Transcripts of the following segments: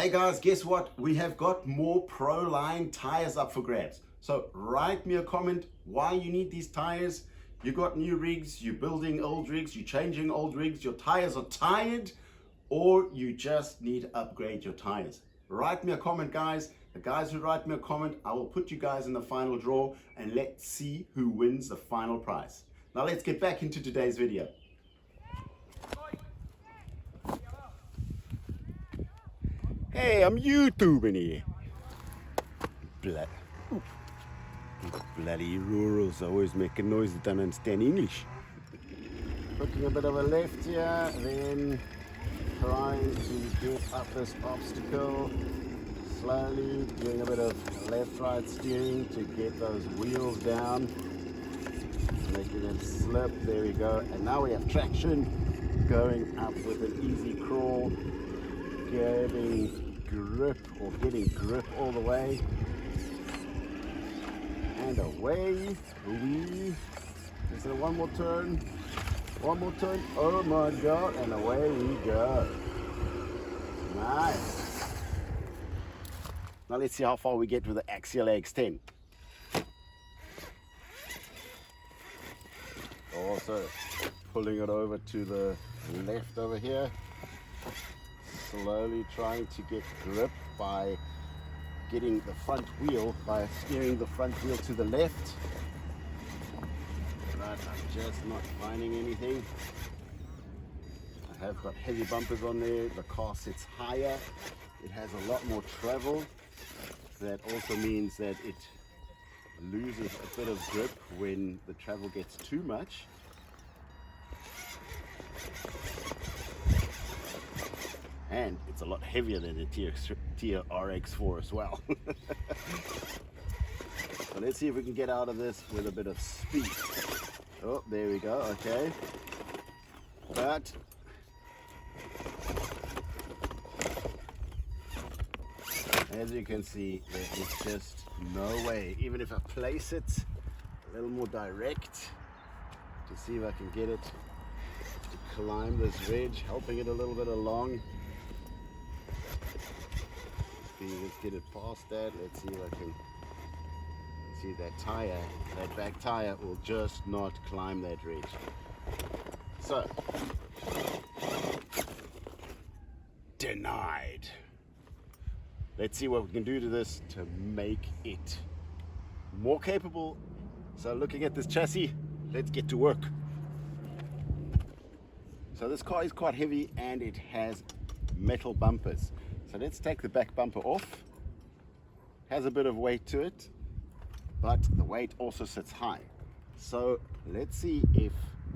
Hey guys, guess what? We have got more Proline tires up for grabs. So write me a comment why you need these tires. You got new rigs, you're building old rigs, you're changing old rigs, your tires are tired, or you just need to upgrade your tires. Write me a comment, guys. The guys who write me a comment, I will put you guys in the final draw and let's see who wins the final prize. Now let's get back into today's video. Hey, I'm YouTubing here. Bloody rurals always make a noise that don't understand English. Looking a bit of a left here, then trying to get up this obstacle. Slowly doing a bit of left-right steering to get those wheels down. Making them slip, there we go. And now we have traction. Going up with an easy crawl. Getting grip all the way, and away we. Is there one more turn? Oh my god, and away we go. Nice. Now let's see how far we get with the axial X10. Also pulling it over to the left over here. Slowly trying to get grip by getting the front wheel, by steering the front wheel to the left. But I'm just not finding anything. I have got heavy bumpers on there. The car sits higher. It has a lot more travel. That also means that it loses a bit of grip when the travel gets too much. And it's a lot heavier than the TRX4 as well. So let's see if we can get out of this with a bit of speed. Oh, there we go, okay. But as you can see, there is just no way. Even if I place it a little more direct to see if I can get it to climb this ridge, helping it a little bit along. Let's get it past that. Let's see if I can see that tire. That back tire will just not climb that ridge. So, denied. Let's see what we can do to this to make it more capable. So looking at this chassis, let's get to work. So this car is quite heavy and it has metal bumpers. So let's take the back bumper off. Has a bit of weight to it, but the weight also sits high. So let's see if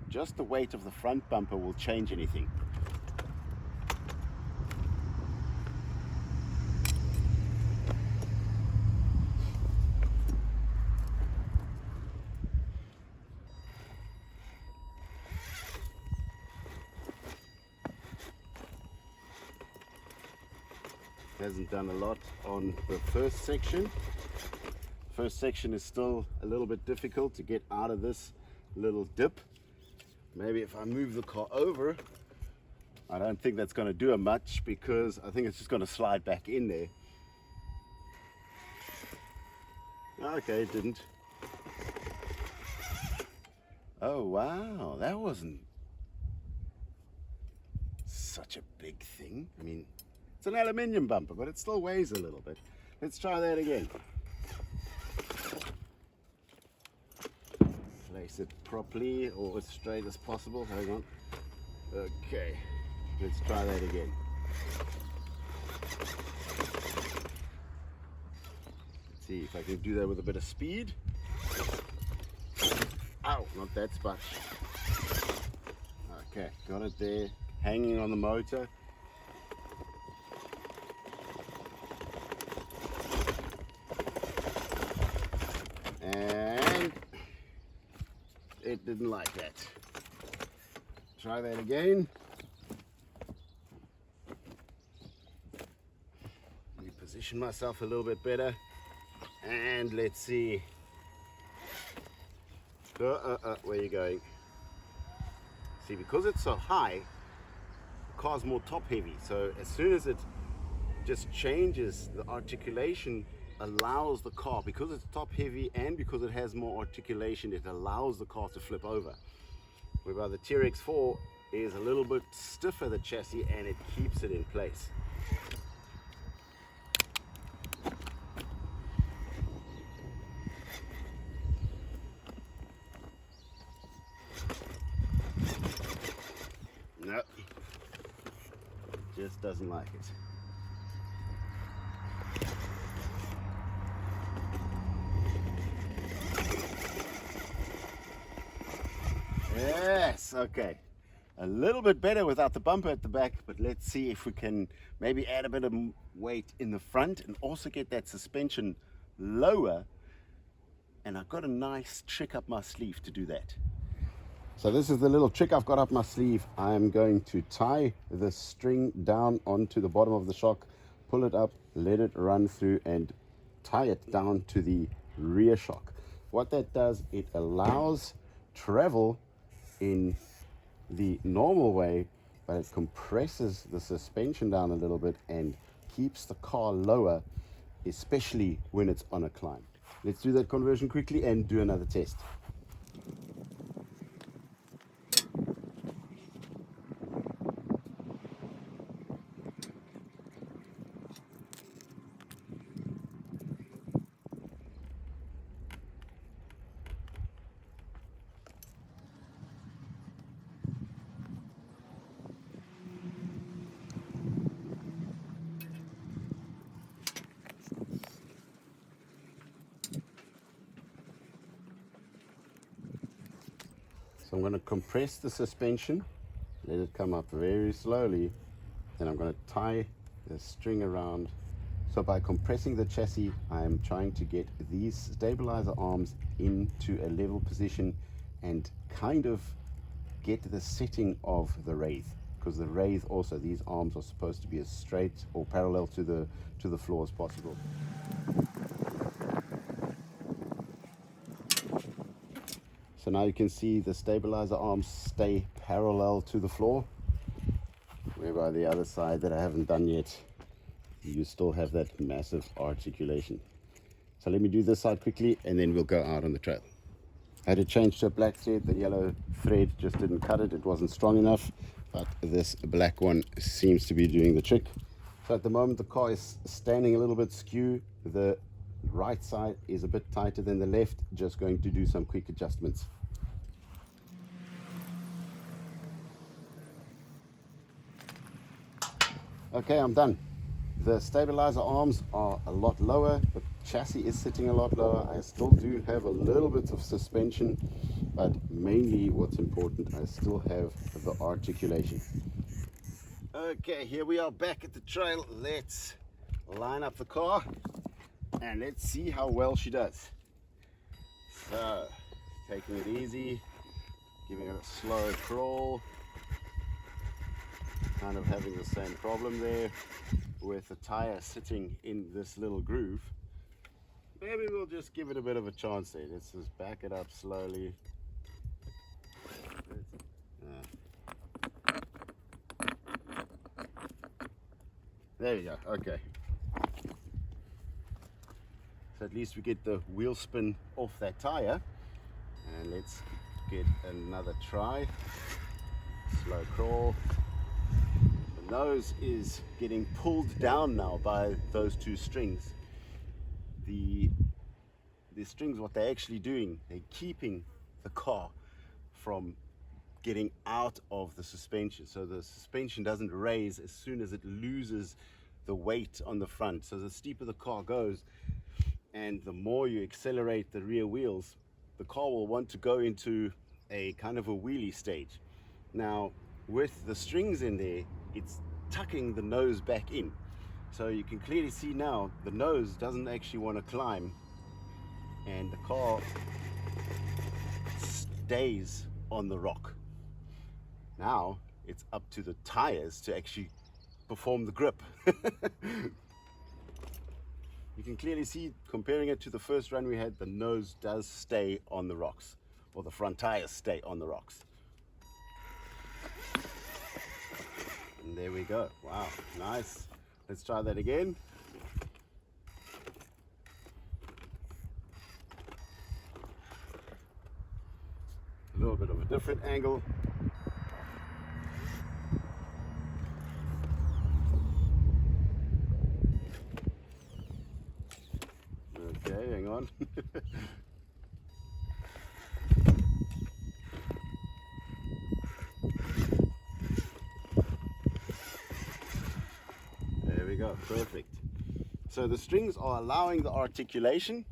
just the weight of the front bumper will change anything. Hasn't done a lot on the first section. First section is still a little bit difficult to get out of this little dip. Maybe if I move the car over, I don't think that's going to do much because I think it's just going to slide back in there. Okay, it didn't. Oh wow, that wasn't such a big thing. I mean, it's an aluminium bumper, but it still weighs a little bit. Let's try that again. Place it properly or as straight as possible. Hang on. Okay, let's try that again. Let's see if I can do that with a bit of speed. Ow, not that much. Okay, got it there, hanging on the motor. And it didn't like that. Try that again. Reposition myself a little bit better. And let's see. Where are you going? See, because it's so high, the car's more top heavy. So as soon as it just changes the articulation, allows the car, because it's top heavy and because it has more articulation, it allows the car to flip over. Whereby the TRX4 is a little bit stiffer, the chassis, and it keeps it in place. No, just doesn't like it. Yes, okay. A little bit better without the bumper at the back, but let's see if we can maybe add a bit of weight in the front and also get that suspension lower. And I've got a nice trick up my sleeve to do that. So this is the little trick I've got up my sleeve. I'm going to tie the string down onto the bottom of the shock, pull it up, let it run through and tie it down to the rear shock. What that does, it allows travel in the normal way, but it compresses the suspension down a little bit and keeps the car lower, especially when it's on a climb. Let's do that conversion quickly and do another test. So I'm going to compress the suspension, let it come up very slowly, then I'm going to tie the string around. So by compressing the chassis, I'm trying to get these stabilizer arms into a level position and kind of get the setting of the Wraith, because the Wraith also, these arms are supposed to be as straight or parallel to the floor as possible. So now you can see the stabilizer arms stay parallel to the floor, whereby the other side that I haven't done yet, you still have that massive articulation. So let me do this side quickly and then we'll go out on the trail. I had to change to a black thread. The yellow thread just didn't cut it. It wasn't strong enough, but this black one seems to be doing the trick. So at the moment the car is standing a little bit skew. The right side is a bit tighter than the left. Just going to do some quick adjustments. Okay, I'm done. The stabilizer arms are a lot lower, the chassis is sitting a lot lower. I still do have a little bit of suspension, but mainly what's important, I still have the articulation. Okay, here we are back at the trail. Let's line up the car and let's see how well she does. So, taking it easy, giving it a slow crawl. Kind of having the same problem there with the tire sitting in this little groove. Maybe we'll just give it a bit of a chance there. Let's just back it up slowly. There you go, okay. So at least we get the wheel spin off that tire. And let's get another try. Slow crawl. The nose is getting pulled down now by those two strings. The strings, what they're actually doing, they're keeping the car from getting out of the suspension. So the suspension doesn't raise as soon as it loses the weight on the front. So the steeper the car goes and the more you accelerate the rear wheels, the car will want to go into a kind of a wheelie stage. Now with the strings in there, it's tucking the nose back in. So you can clearly see now the nose doesn't actually want to climb and the car stays on the rock. Now it's up to the tires to actually perform the grip. You can clearly see, comparing it to the first run we had, the nose does stay on the rocks, or the front tires stay on the rocks. And there we go. Wow, nice Let's try that again. A little bit of a different angle. Okay, hang on. There we go, perfect. So the strings are allowing the articulation,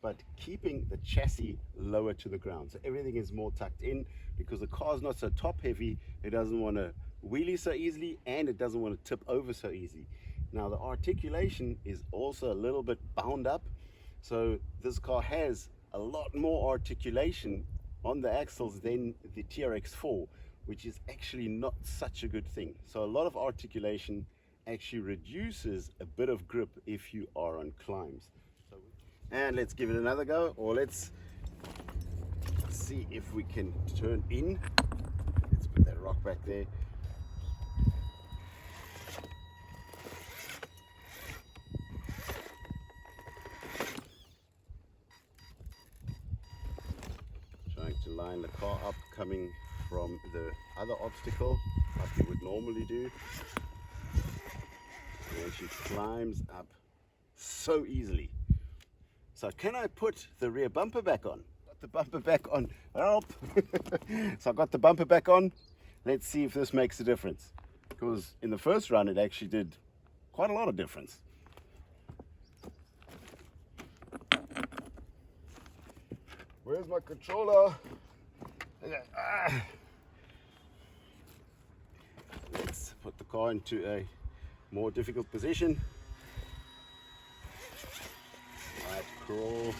but keeping the chassis lower to the ground. So everything is more tucked in because the car's not so top heavy. It doesn't want to wheelie so easily, and it doesn't want to tip over so easy. Now the articulation is also a little bit bound up. So this car has a lot more articulation on the axles than the TRX4, which is actually not such a good thing. So a lot of articulation actually reduces a bit of grip if you are on climbs. And let's give it another go, or let's see if we can turn in. Let's put that rock back there. Trying to line the car up coming from the other obstacle like you would normally do. And she climbs up so easily. So can I put the rear bumper back on? Got the bumper back on. Help! So I got the bumper back on. Let's see if this makes a difference. Because in the first run it actually did quite a lot of difference. Where's my controller? Let's put the car into a more difficult position. Right, crawl.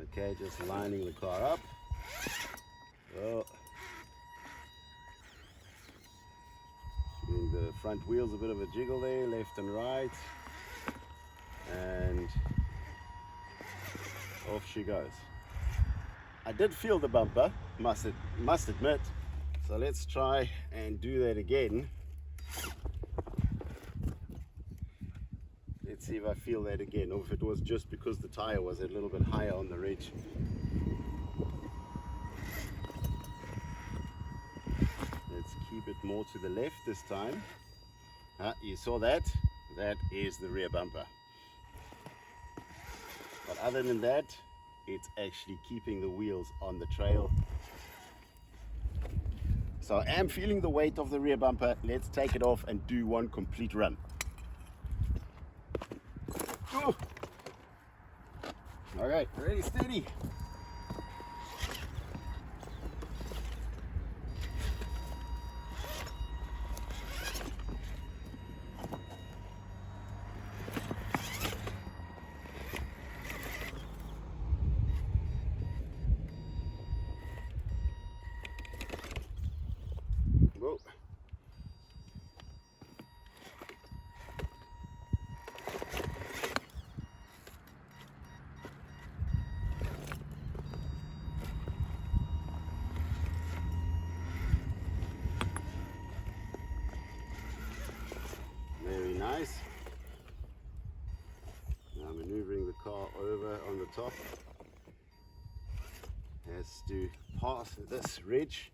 Okay, just lining the car up. Oh. Giving the front wheels a bit of a jiggle there, left and right. And off she goes. I did feel the bumper, must admit. So let's try and do that again. Let's see if I feel that again, or if it was just because the tire was a little bit higher on the ridge. Let's keep it more to the left this time. You saw that? That is the rear bumper. But other than that, it's actually keeping the wheels on the trail. So I am feeling the weight of the rear bumper. Let's take it off and do one complete run. Ooh. All right, ready, steady. Whoa. Very nice. Now maneuvering the car over on the top. Has to pass this ridge.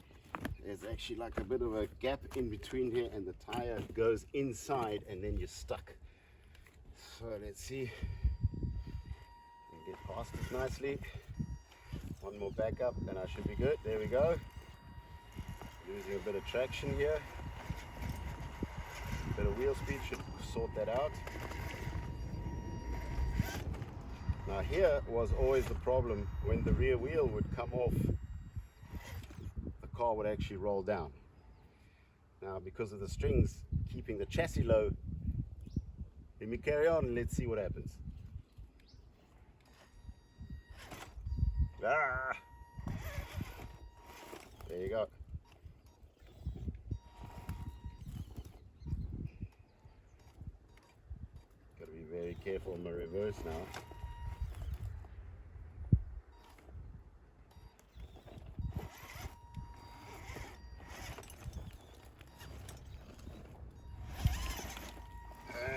There's actually like a bit of a gap in between here, and the tire goes inside and then you're stuck. So let's see. Get past it nicely. One more back up and I should be good. There we go. Losing a bit of traction here. A bit of wheel speed should sort that out. Now here was always the problem. When the rear wheel would come off, the car would actually roll down. Now because of the strings keeping the chassis low, let me carry on and let's see what happens. Ah! There you go. Got to be very careful on my reverse now.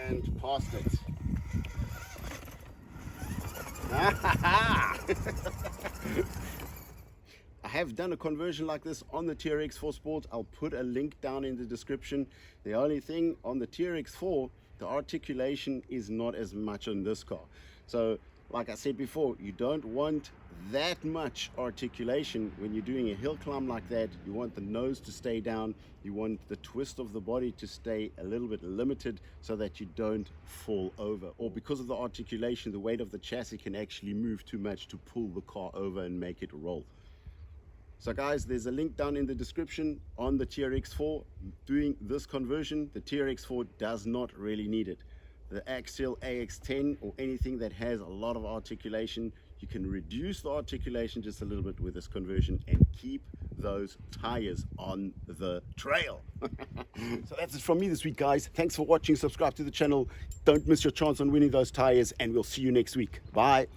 and past it. I have done a conversion like this on the TRX4 Sport. I'll put a link down in the description. The only thing on the TRX4, the articulation is not as much on this car. So like I said before, you don't want that much articulation when you're doing a hill climb like that. You want the nose to stay down. You want the twist of the body to stay a little bit limited so that you don't fall over. Or because of the articulation, the weight of the chassis can actually move too much to pull the car over and make it roll. So guys, there's a link down in the description on the TRX4 doing this conversion. The TRX4 does not really need it. The Axial AX10 or anything that has a lot of articulation, you can reduce the articulation just a little bit with this conversion and keep those tires on the trail. So that's it from me this week, guys. Thanks for watching. Subscribe to the channel. Don't miss your chance on winning those tires, and we'll see you next week. Bye.